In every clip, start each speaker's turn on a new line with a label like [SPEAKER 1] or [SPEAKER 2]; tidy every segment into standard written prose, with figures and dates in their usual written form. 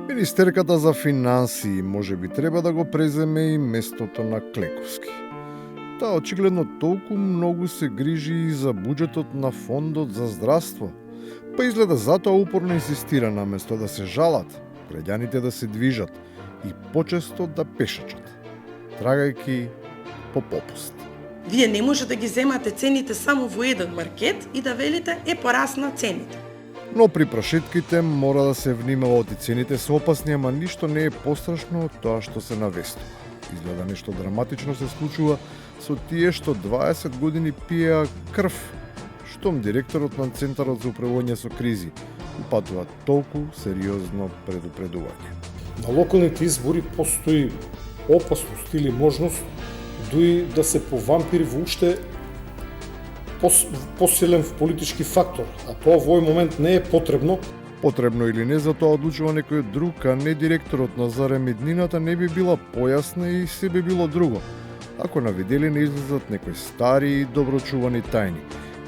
[SPEAKER 1] Министерката за финансии може би треба да го преземе и местото на Клековски. Таа очигледно толку многу се грижи и за буџетот на фондот за здравство, па изгледа затоа упорно инсистира наместо да се жалат, граѓаните да се движат и почесто да пешачат, трагајќи по попуст.
[SPEAKER 2] Вие не може да ги земате цените само во еден маркет и да велите порасна цените.
[SPEAKER 1] Но при прошетките мора да се внимава, оти цените се опасни, ама ништо не е пострашно од тоа што се навестува. Изгледа нешто драматично се случува со тие што 20 години пиеа крв, штом директорот на Центарот за управување со кризи упатува толку сериозно предупредување.
[SPEAKER 3] На локалните избори постои опасност или можност дуи да се повампири во уште посилен политички фактор, а тоа во овој момент не е потребно.
[SPEAKER 1] Потребно или не, за тоа одлучува некој друг, а не директорот, но зарем иднината не би била појасна и се би било друго, ако на видели не излезат некои стари и доброчувани тајни,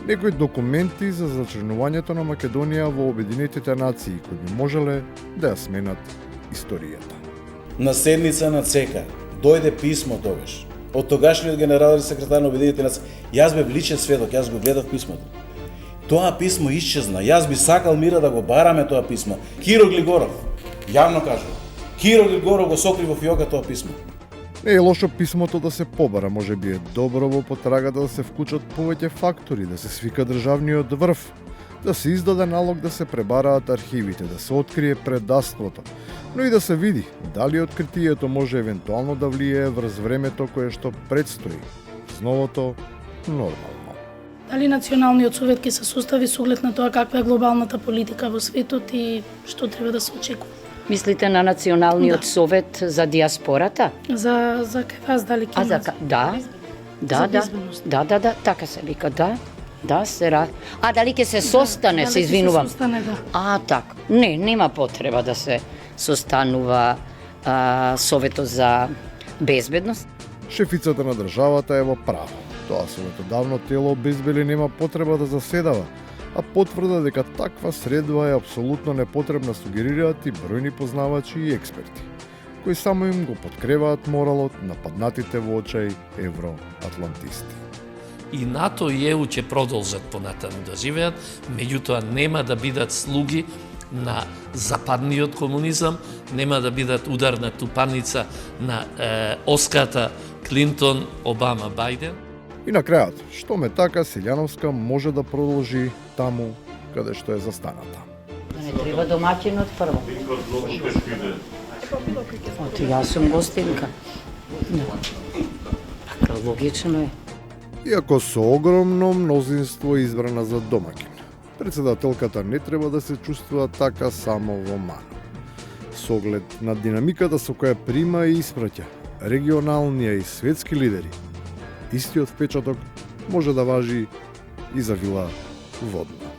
[SPEAKER 1] некои документи за зачленувањето на Македонија во Обединетите нации, кои би можеле да ја сменат историјата.
[SPEAKER 4] На седница на ЦК дојде писмо тогаш од тогашниот генерален секретар на Обединетите нации. Јас бев личен сведок, јас го гледав писмото. Тоа писмо исчезна. Јас би сакал мира да го бараме тоа писмо. Киро Глигоров, јавно кажувам, Киро Глигоров го сокри во фиока тоа писмо.
[SPEAKER 1] Не е лошо писмото да се побара, може би е добро во потрагата да се вклучат повеќе фактори, да се свика државниот врв, да се издаде налог да се пребараат архивите, да се открие предаството, но и да се види дали откритието може евентуално да влијае врз времето кое што предстои, с новото нормално.
[SPEAKER 5] Дали Националниот совет ќе се состави со оглед на тоа каква е глобалната политика во светот и што треба да се очекува?
[SPEAKER 6] Мислите на Националниот совет за диаспората?
[SPEAKER 5] За кај вас дали ќе има?
[SPEAKER 6] Да, така се вика, да, дали ќе се состане, се извинувам. Така. Не, нема потреба да се состанува Советот за безбедност.
[SPEAKER 1] Шефицата на државата е во право. Тоа советодавно тело безбели нема потреба да заседава, а потврда дека таква средба е апсолутно непотребна сугерираат и бројни познавачи и експерти, кои само им го подкреваат моралот на паднатите во очај евроатлантисти.
[SPEAKER 7] И НАТО и ЕУ ќе продолжат понатаму да живеат, меѓутоа нема да бидат слуги на западниот комунизам, нема да бидат ударна тупаница на оската Клинтон, Обама, Бајден.
[SPEAKER 1] И на крајот, што ме така, Силјановска може да продолжи таму каде што е застаната.
[SPEAKER 6] Да не треба домаќинот прво. Јас сум гостинка. Така логично е.
[SPEAKER 1] Иако со огромно мнозинство избрана за домаќин, председателката не треба да се чувствува така само во мана. Со оглед на динамиката со која прима и испраќа регионални и светски лидери, истиот впечаток може да важи и за Вила Водна.